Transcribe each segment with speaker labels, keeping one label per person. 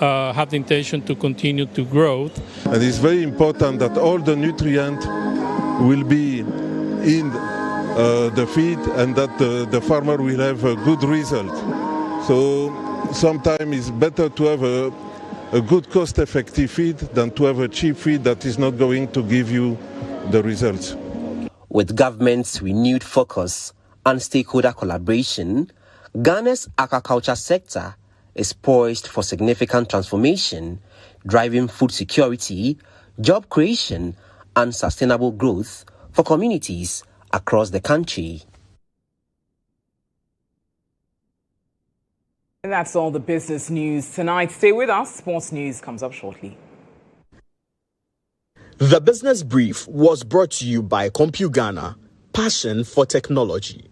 Speaker 1: have the intention to continue to grow.
Speaker 2: And it's very important that all the nutrients will be in the feed and that the farmer will have a good result. So sometimes it's better to have a good cost-effective feed than to have a cheap feed that is not going to give you the results.
Speaker 3: With government's renewed focus on stakeholder collaboration, Ghana's aquaculture sector is poised for significant transformation, driving food security, job creation, and sustainable growth for communities across the country.
Speaker 4: And that's all the business news tonight. Stay with us. Sports news comes up shortly.
Speaker 5: The Business Brief was brought to you by CompuGhana, passion for technology.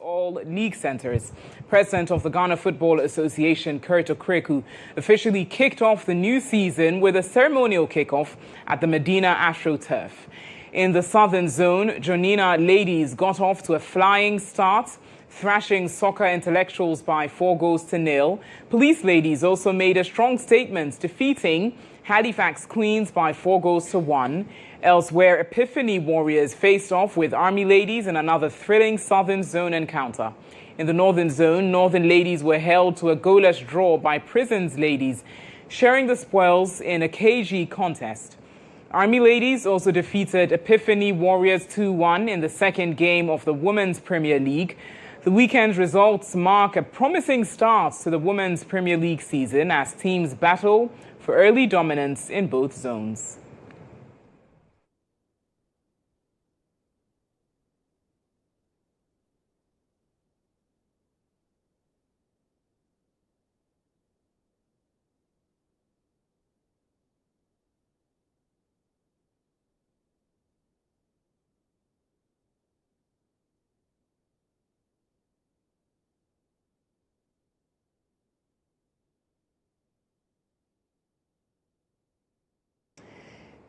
Speaker 4: All league centres. President of the Ghana Football Association, Kurt Okreku, officially kicked off the new season with a ceremonial kickoff at the Medina AstroTurf. In the southern zone, Jonina ladies got off to a flying start, thrashing soccer intellectuals by 4-0. Police ladies also made a strong statement, defeating Halifax Queens by 4-1. Elsewhere, Epiphany Warriors faced off with Army Ladies in another thrilling Southern Zone encounter. In the Northern Zone, Northern Ladies were held to a goalless draw by Prisons Ladies, sharing the spoils in a KG contest. Army Ladies also defeated Epiphany Warriors 2-1 in the second game of the Women's Premier League. The weekend's results mark a promising start to the Women's Premier League season as teams battle for early dominance in both zones.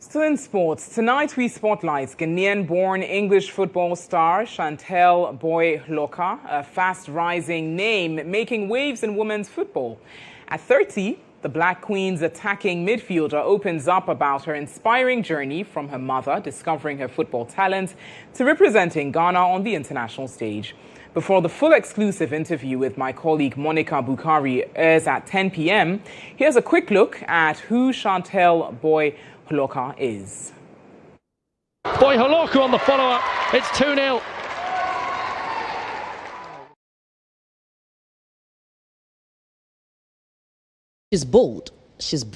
Speaker 4: Still in sports, tonight we spotlight Ghanaian-born English football star Chantel Boy-Hloka, a fast-rising name making waves in women's football. At 30, the Black Queen's attacking midfielder opens up about her inspiring journey from her mother discovering her football talent to representing Ghana on the international stage. Before the full exclusive interview with my colleague Monica Bukari airs at 10 p.m., here's a quick look at who Chantel Boy-Hloka is.
Speaker 6: Boy-Hloka on the follow-up. It's 2-0.
Speaker 7: She's bold. She's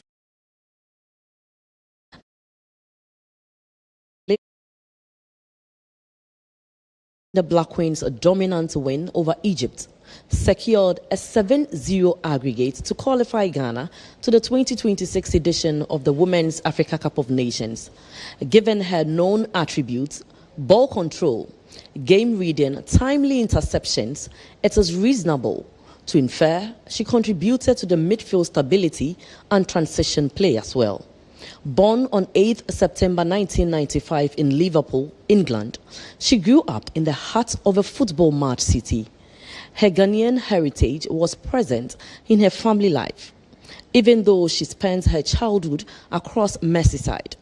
Speaker 7: the Black Queens' dominant win over Egypt secured a 7-0 aggregate to qualify Ghana to the 2026 edition of the Women's Africa Cup of Nations. Given her known attributes, ball control, game reading, timely interceptions, it is reasonable to infer she contributed to the midfield stability and transition play as well. Born on 8 September 1995 in Liverpool, England, she grew up in the heart of a football-mad city. Her Ghanaian heritage was present in her family life, even though she spent her childhood across Merseyside.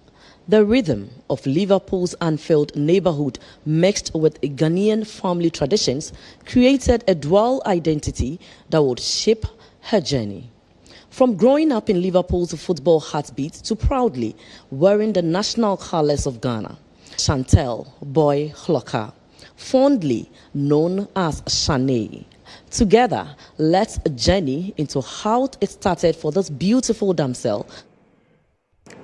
Speaker 7: The rhythm of Liverpool's Anfield neighborhood mixed with Ghanaian family traditions created a dual identity that would shape her journey. From growing up in Liverpool's football heartbeat to proudly wearing the national colours of Ghana, Chantel Boy-Hloka, fondly known as Shanae. Together, let's journey into how it started for this beautiful damsel.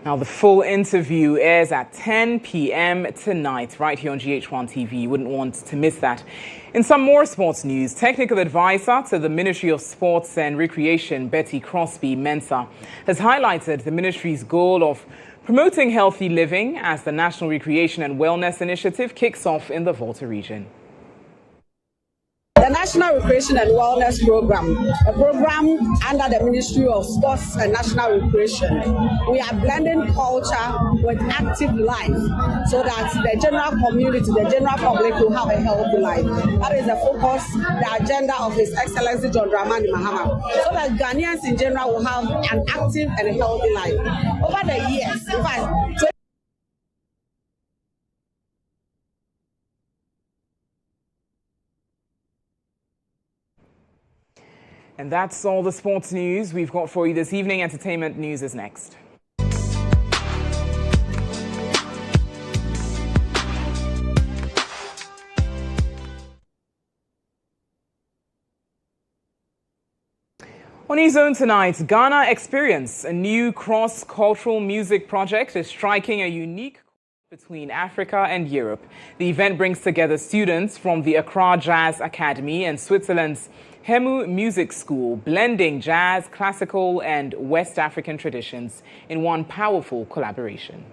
Speaker 4: Now, the full interview airs at 10 p.m. tonight, right here on GHOne TV. You wouldn't want to miss that. In some more sports news, technical advisor to the Ministry of Sports and Recreation, Betty Crosby-Mensah, has highlighted the ministry's goal of promoting healthy living as the National Recreation and Wellness Initiative kicks off in the Volta region.
Speaker 8: The National Recreation and Wellness Program, a program under the Ministry of Sports and National Recreation. We are blending culture with active life so that the general community, the general public will have a healthy life. That is the focus, the agenda of His Excellency John Dramani Mahama, so that Ghanaians in general will have an active and a healthy life. Over the years, in fact,
Speaker 4: and that's all the sports news we've got for you this evening. Entertainment news is next. On GHOne tonight, Ghana Experience, a new cross-cultural music project, is striking a unique between Africa and Europe. The event brings together students from the Accra Jazz Academy and Switzerland's GHOne Music School, blending jazz, classical and West African traditions in one powerful collaboration.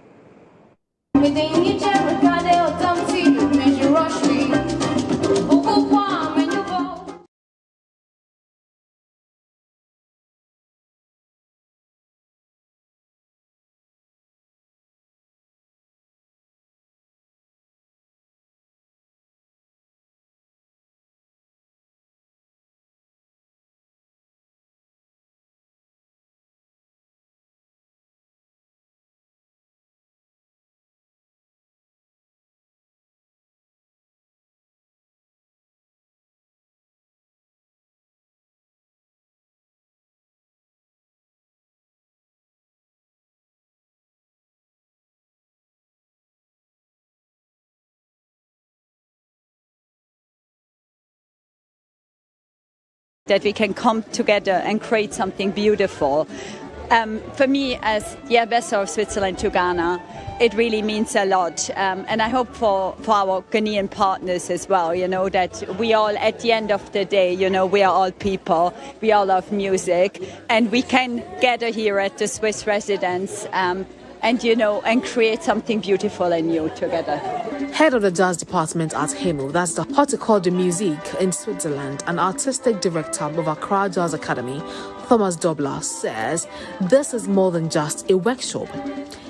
Speaker 9: That we can come together and create something beautiful. For me, as the ambassador of Switzerland to Ghana, it really means a lot. And I hope for our Ghanaian partners as well, you know, that we all, at the end of the day, you know, we are all people, we all love music, and we can gather here at the Swiss residence and, you know, and create something beautiful and new together.
Speaker 10: Head of the jazz department at GHOne, that's the Horticourt de Musique in Switzerland, and artistic director of Accra Jazz Academy, Thomas Dobler, says this is more than just a workshop.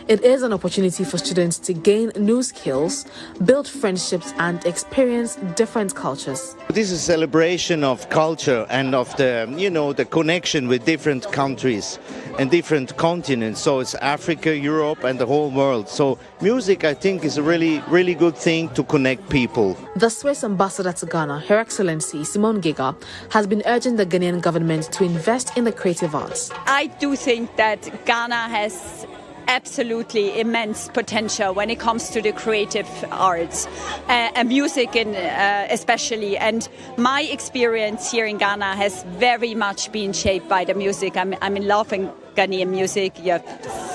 Speaker 10: It is an opportunity for students to gain new skills, build friendships, and experience different cultures.
Speaker 11: This is a celebration of culture and of the connection with different countries and different continents. So it's Africa, Europe, and the whole world. So music, I think, is a really, really good thing to connect people.
Speaker 10: The Swiss ambassador to Ghana, Her Excellency Simone Giga, has been urging the Ghanaian government to invest in the creative arts.
Speaker 9: I do think that Ghana has absolutely immense potential when it comes to the creative arts and music especially. And my experience here in Ghana has very much been shaped by the music. I'm in love with Ghanaian music. You have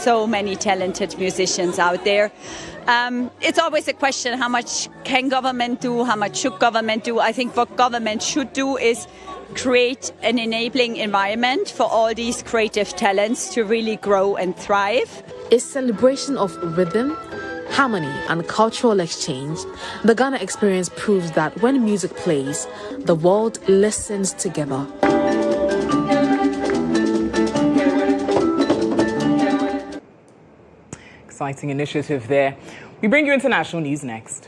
Speaker 9: so many talented musicians out there. It's always a question, how much can government do? How much should government do? I think what government should do is create an enabling environment for all these creative talents to really grow and thrive.
Speaker 10: A celebration of rhythm, harmony, and cultural exchange, the Ghana experience proves that when music plays, the world listens together.
Speaker 4: Exciting initiative there. We bring you international news next.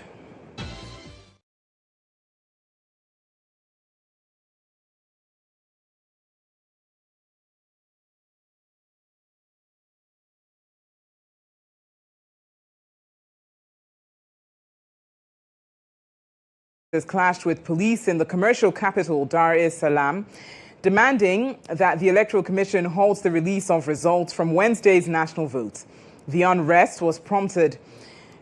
Speaker 4: Has clashed with police in the commercial capital Dar es Salaam, demanding that the Electoral Commission halts the release of results from Wednesday's national vote. The unrest has prompted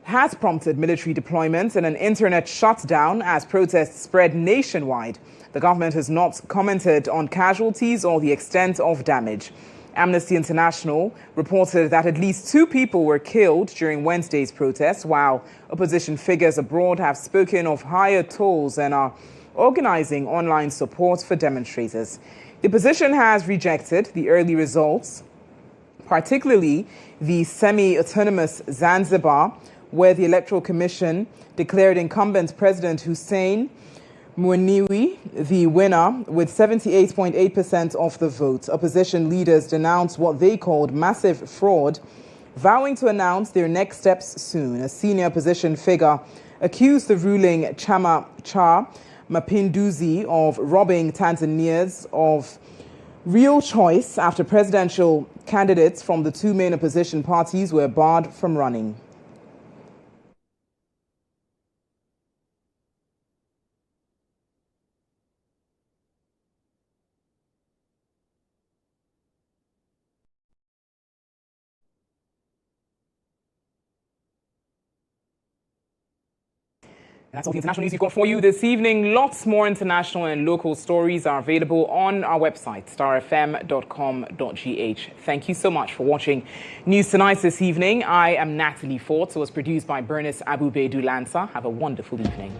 Speaker 4: military deployments and an internet shutdown as protests spread nationwide. The government has not commented on casualties or the extent of damage. Amnesty International reported that at least 2 people were killed during Wednesday's protests, while opposition figures abroad have spoken of higher tolls and are organizing online support for demonstrators. The opposition has rejected the early results, particularly the semi-autonomous Zanzibar, where the Electoral Commission declared incumbent President Hussein Mwinyi the winner with 78.8% of the vote. Opposition leaders denounced what they called massive fraud, vowing to announce their next steps soon. A senior opposition figure accused the ruling Chama cha Mapinduzi of robbing Tanzanians of real choice after presidential candidates from the 2 main opposition parties were barred from running. That's all the international news we've got for you this evening. Lots more international and local stories are available on our website, starfm.com.gh. Thank you so much for watching News Tonight this evening. I am Natalie Fort. It was produced by Bernice Abubedu Lanza. Have a wonderful evening.